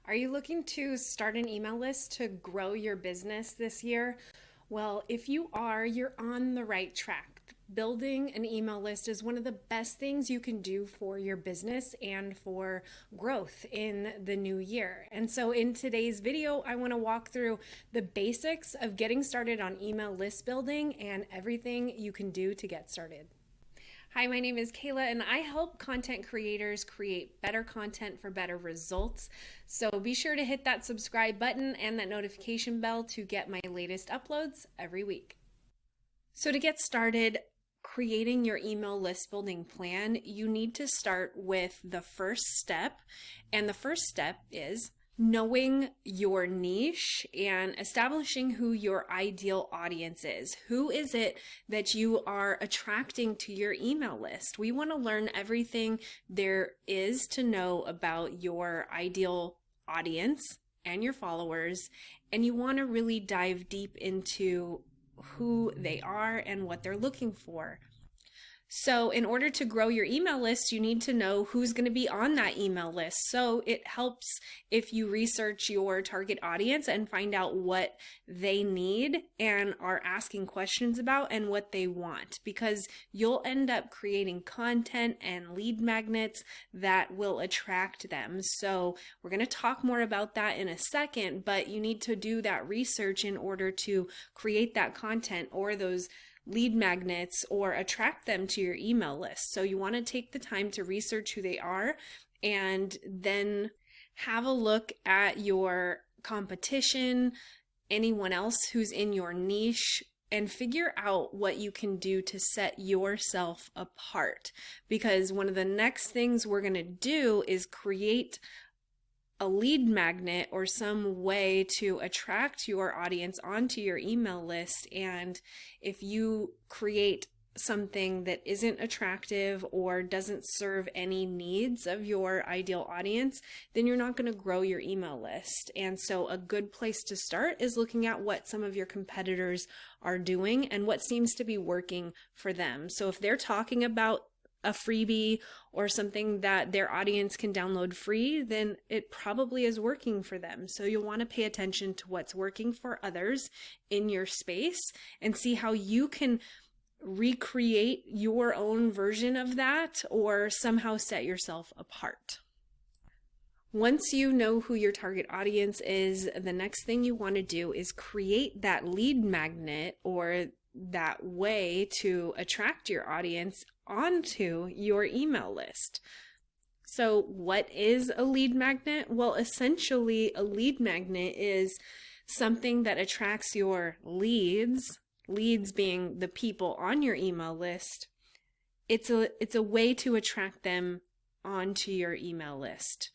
Are you looking to start an email list to grow your business this year? Well, if you are, you're on the right track. Building an email list is one of the best things you can do for your business and for growth in the new year. And so in today's video, I want to walk through the basics of getting started on email list building and everything you can do to get started. Hi, my name is Kayla and I help content creators create better content for better results. So be sure to hit that subscribe button and that notification bell to get my latest uploads every week. So to get started creating your email list building plan, you need to start with the first step. And the first step is knowing your niche and establishing who your ideal audience is. Who is it that you are attracting to your email list? We want to learn everything there is to know about your ideal audience and your followers, and you want to really dive deep into who they are and what they're looking for. So in order to grow your email list, you need to know who's going to be on that email list. So it helps if you research your target audience and find out what they need and are asking questions about and what they want, because you'll end up creating content and lead magnets that will attract them. So we're going to talk more about that in a second, but you need to do that research in order to create that content or those lead magnets or attract them to your email list. So you want to take the time to research who they are and then have a look at your competition, anyone else who's in your niche, and figure out what you can do to set yourself apart. Because one of the next things we're going to do is create a lead magnet or some way to attract your audience onto your email list. And if you create something that isn't attractive or doesn't serve any needs of your ideal audience, then you're not going to grow your email list. And so a good place to start is looking at what some of your competitors are doing and what seems to be working for them. So if they're talking about a freebie or something that their audience can download free, then it probably is working for them. So you'll want to pay attention to what's working for others in your space and see how you can recreate your own version of that or somehow set yourself apart. Once you know who your target audience is, the next thing you want to do is create that lead magnet or that way to attract your audience onto your email list. So what is a lead magnet? Well, essentially a lead magnet is something that attracts your leads being the people on your email list. It's a way to attract them onto your email list.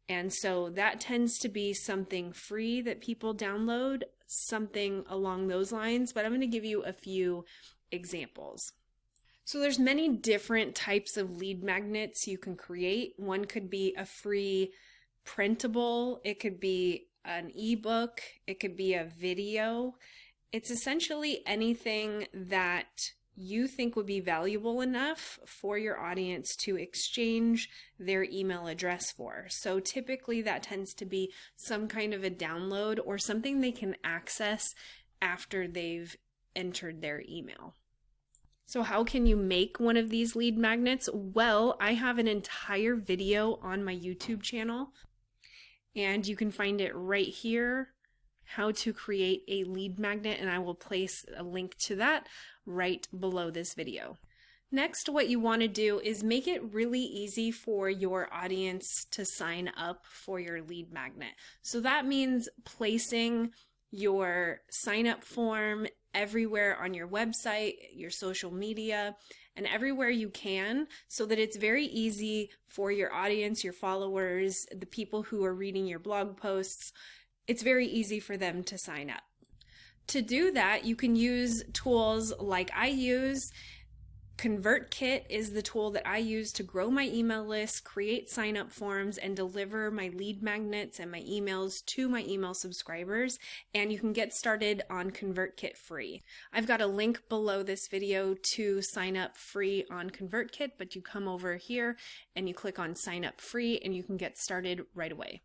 And so that tends to be something free that people download, something along those lines, but I'm going to give you a few examples. So there's many different types of lead magnets you can create. One could be a free printable, it could be an ebook, it could be a video. It's essentially anything that you think would be valuable enough for your audience to exchange their email address for. So typically that tends to be some kind of a download or something they can access after they've entered their email. So how can you make one of these lead magnets? Well, I have an entire video on my YouTube channel, and you can find it right here, how to create a lead magnet, and I will place a link to that right below this video. Next, what you want to do is make it really easy for your audience to sign up for your lead magnet. So that means placing your sign up form everywhere on your website, your social media, and everywhere you can, so that it's very easy for your audience, your followers, the people who are reading your blog posts. It's very easy for them to sign up. To do that, you can use tools like I use. ConvertKit is the tool that I use to grow my email list, create sign-up forms, and deliver my lead magnets and my emails to my email subscribers. And you can get started on ConvertKit free. I've got a link below this video to sign up free on ConvertKit, but you come over here and you click on sign up free and you can get started right away.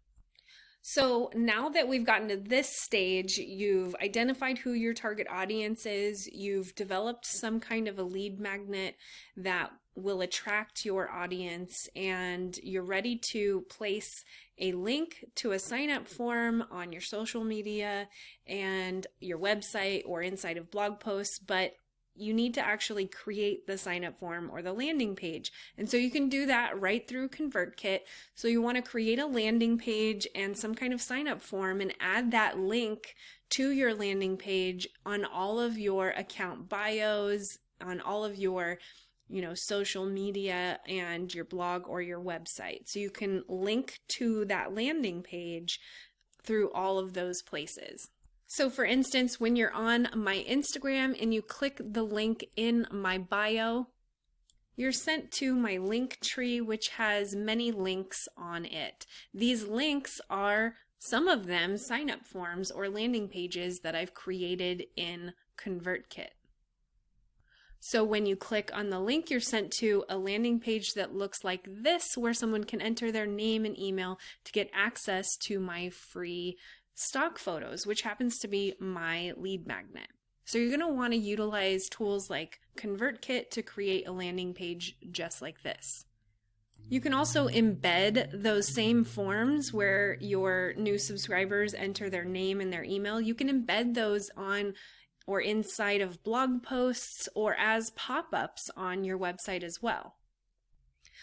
So now that we've gotten to this stage, you've identified who your target audience is, you've developed some kind of a lead magnet that will attract your audience, and you're ready to place a link to a sign-up form on your social media and your website or inside of blog posts, but you need to actually create the sign-up form or the landing page. And so you can do that right through ConvertKit. So you want to create a landing page and some kind of sign-up form and add that link to your landing page on all of your account bios, on all of your social media and your blog or your website. So you can link to that landing page through all of those places. So for instance, when you're on my Instagram and you click the link in my bio, you're sent to my link tree, which has many links on it. These links are, some of them, sign-up forms or landing pages that I've created in ConvertKit. So when you click on the link, you're sent to a landing page that looks like this, where someone can enter their name and email to get access to my free stock photos, which happens to be my lead magnet. So you're going to want to utilize tools like ConvertKit to create a landing page just like this. You can also embed those same forms where your new subscribers enter their name and their email. You can embed those on or inside of blog posts or as pop-ups on your website as well.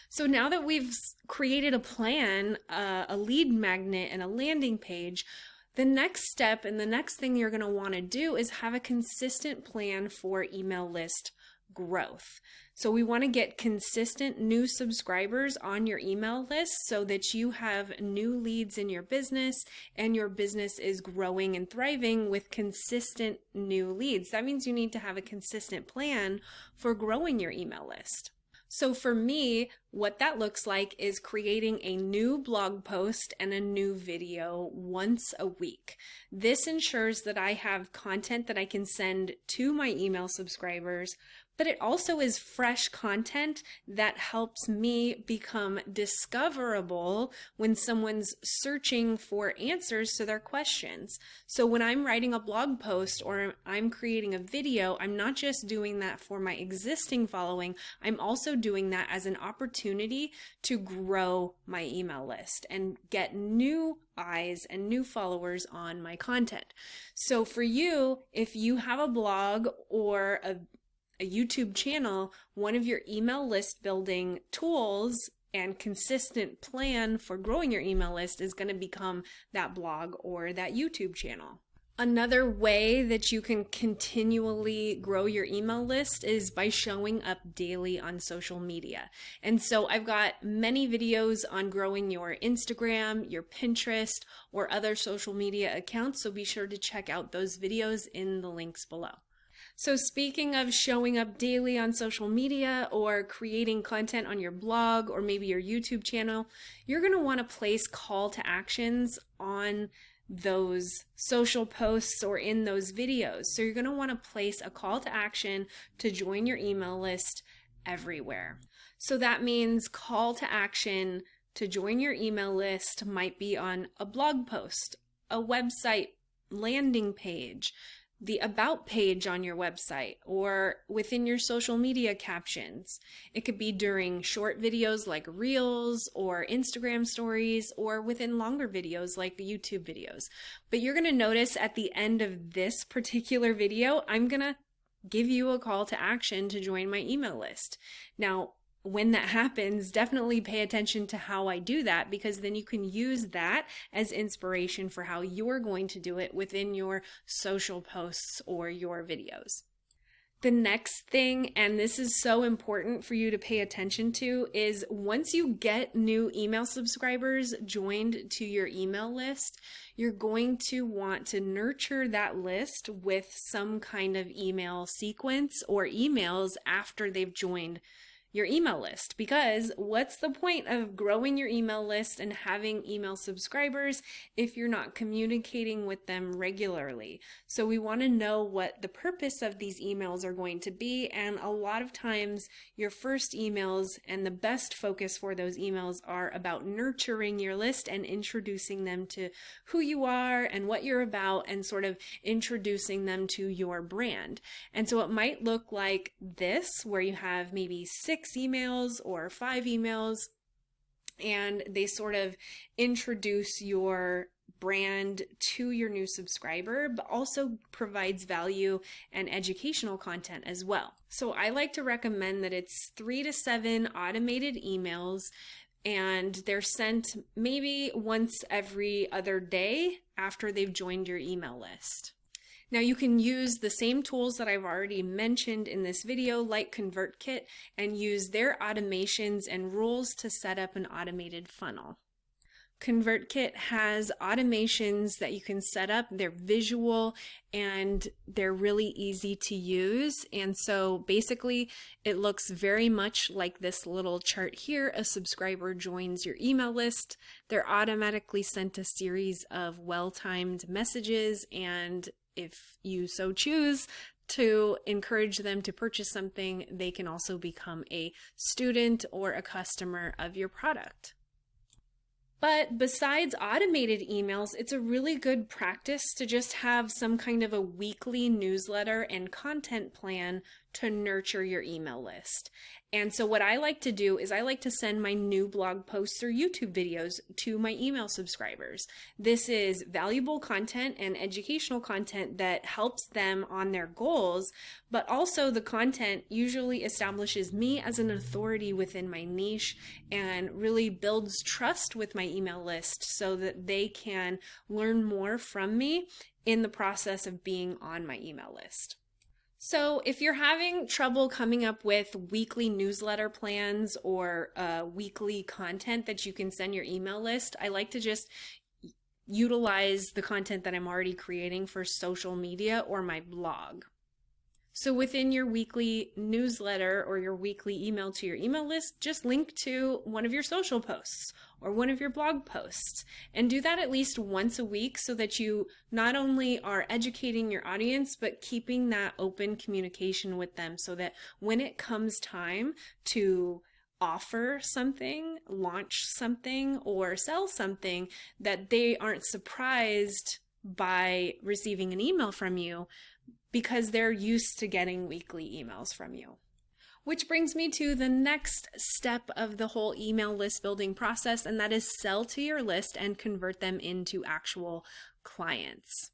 So now that we've created a plan, a lead magnet, and a landing page, the next step and the next thing you're going to want to do is have a consistent plan for email list growth. So we want to get consistent new subscribers on your email list so that you have new leads in your business and your business is growing and thriving with consistent new leads. That means you need to have a consistent plan for growing your email list. So for me, what that looks like is creating a new blog post and a new video once a week. This ensures that I have content that I can send to my email subscribers, but it also is fresh content that helps me become discoverable when someone's searching for answers to their questions. So when I'm writing a blog post or I'm creating a video, I'm not just doing that for my existing following, I'm also doing that as an opportunity to grow my email list and get new eyes and new followers on my content. So for you, if you have a blog or a YouTube channel, one of your email list building tools and consistent plan for growing your email list is going to become that blog or that YouTube channel. Another way that you can continually grow your email list is by showing up daily on social media. And so I've got many videos on growing your Instagram, your Pinterest, or other social media accounts, so be sure to check out those videos in the links below. So speaking of showing up daily on social media or creating content on your blog or maybe your YouTube channel, you're going to want to place call to actions on those social posts or in those videos. So you're going to want to place a call to action to join your email list everywhere. So that means call to action to join your email list might be on a blog post, a website landing page, the about page on your website, or within your social media captions. It could be during short videos like Reels or Instagram stories, or within longer videos like the YouTube videos. But you're going to notice at the end of this particular video, I'm going to give you a call to action to join my email list. Now, when that happens, definitely pay attention to how I do that, because then you can use that as inspiration for how you're going to do it within your social posts or your videos. The next thing, and this is so important for you to pay attention to, is once you get new email subscribers joined to your email list, you're going to want to nurture that list with some kind of email sequence or emails after they've joined your email list, because what's the point of growing your email list and having email subscribers if you're not communicating with them regularly? So we want to know what the purpose of these emails are going to be, and a lot of times your first emails and the best focus for those emails are about nurturing your list and introducing them to who you are and what you're about, and sort of introducing them to your brand. And so it might look like this, where you have maybe 6 emails or 5 emails, and they sort of introduce your brand to your new subscriber, but also provides value and educational content as well. So I like to recommend that it's 3 to 7 automated emails, and they're sent maybe once every other day after they've joined your email list. Now you can use the same tools that I've already mentioned in this video, like ConvertKit, and use their automations and rules to set up an automated funnel. ConvertKit has automations that you can set up. They're visual and they're really easy to use. And so basically it looks very much like this little chart here. A subscriber joins your email list. They're automatically sent a series of well-timed messages, and if you so choose to encourage them to purchase something, they can also become a student or a customer of your product. But besides automated emails, it's a really good practice to just have some kind of a weekly newsletter and content plan to nurture your email list. And so what I like to do is I like to send my new blog posts or YouTube videos to my email subscribers. This is valuable content and educational content that helps them on their goals, but also the content usually establishes me as an authority within my niche and really builds trust with my email list so that they can learn more from me in the process of being on my email list. So if you're having trouble coming up with weekly newsletter plans or weekly content that you can send your email list, I like to just utilize the content that I'm already creating for social media or my blog. So within your weekly newsletter or your weekly email to your email list, just link to one of your social posts or one of your blog posts, and do that at least once a week so that you not only are educating your audience, but keeping that open communication with them so that when it comes time to offer something, launch something, or sell something, that they aren't surprised by receiving an email from you, because they're used to getting weekly emails from you. Which brings me to the next step of the whole email list building process, and that is sell to your list and convert them into actual clients.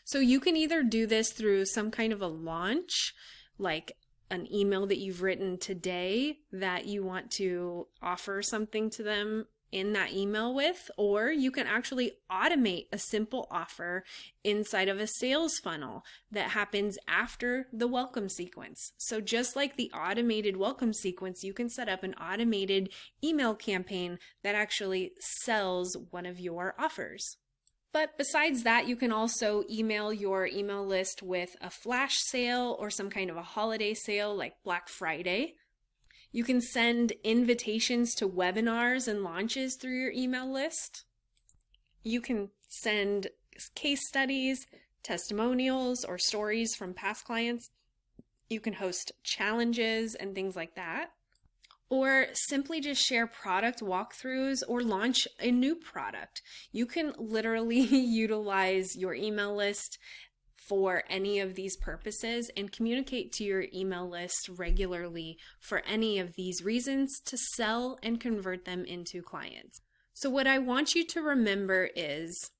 So you can either do this through some kind of a launch, like an email that you've written today that you want to offer something to them in that email with, or you can actually automate a simple offer inside of a sales funnel that happens after the welcome sequence. So just like the automated welcome sequence, you can set up an automated email campaign that actually sells one of your offers. But besides that, you can also email your email list with a flash sale or some kind of a holiday sale like Black Friday. You can send invitations to webinars and launches through your email list. You can send case studies, testimonials, or stories from past clients. You can host challenges and things like that. Or simply just share product walkthroughs or launch a new product. You can literally utilize your email list for any of these purposes and communicate to your email list regularly for any of these reasons to sell and convert them into clients. So what I want you to remember is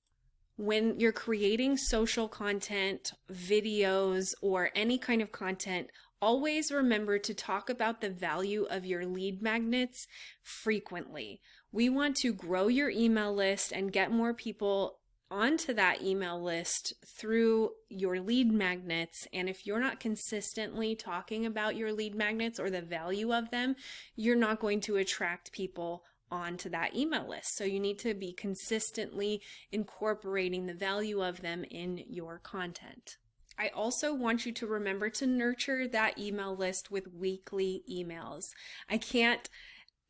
when you're creating social content, videos, or any kind of content, always remember to talk about the value of your lead magnets frequently. We want to grow your email list and get more people onto that email list through your lead magnets. And if you're not consistently talking about your lead magnets or the value of them, you're not going to attract people onto that email list. So you need to be consistently incorporating the value of them in your content. I also want you to remember to nurture that email list with weekly emails. I can't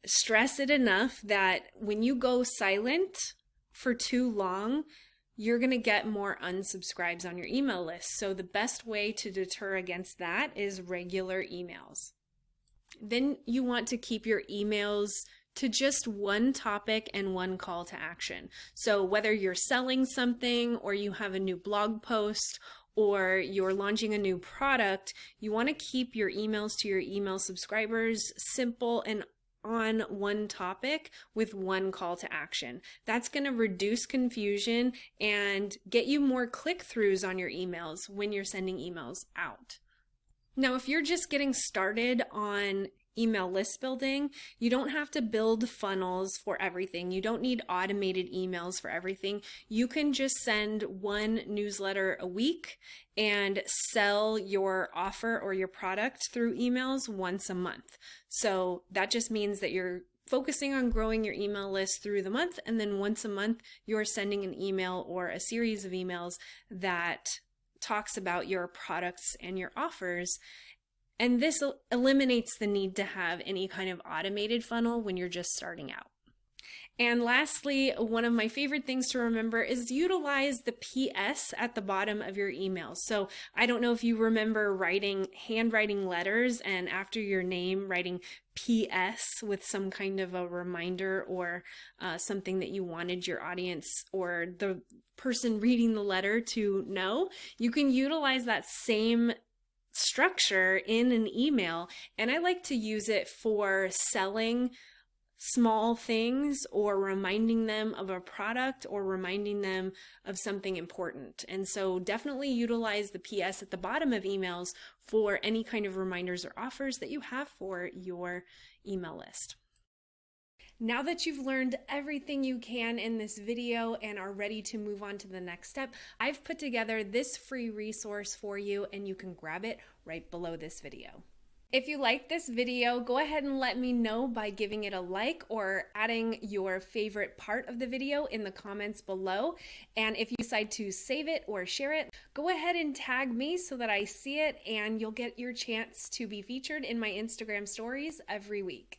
stress it enough that when you go silent for too long, you're going to get more unsubscribes on your email list. So the best way to deter against that is regular emails. Then you want to keep your emails to just one topic and one call to action. So whether you're selling something or you have a new blog post or you're launching a new product, you want to keep your emails to your email subscribers simple and on one topic with one call to action. That's going to reduce confusion and get you more click-throughs on your emails when you're sending emails out. Now, if you're just getting started on email list building, you don't have to build funnels for everything. You don't need automated emails for everything. You can just send one newsletter a week and sell your offer or your product through emails once a month. So that just means that you're focusing on growing your email list through the month, and then once a month you're sending an email or a series of emails that talks about your products and your offers. And this eliminates the need to have any kind of automated funnel when you're just starting out. And lastly, one of my favorite things to remember is utilize the PS at the bottom of your email. So I don't know if you remember handwriting letters and after your name writing PS with some kind of a reminder or something that you wanted your audience or the person reading the letter to know. You can utilize that same structure in an email, and I like to use it for selling small things or reminding them of a product or reminding them of something important. And so definitely utilize the PS at the bottom of emails for any kind of reminders or offers that you have for your email list. Now that you've learned everything you can in this video and are ready to move on to the next step, I've put together this free resource for you, and you can grab it right below this video. If you like this video, go ahead and let me know by giving it a like or adding your favorite part of the video in the comments below. And if you decide to save it or share it, go ahead and tag me so that I see it, and you'll get your chance to be featured in my Instagram stories every week.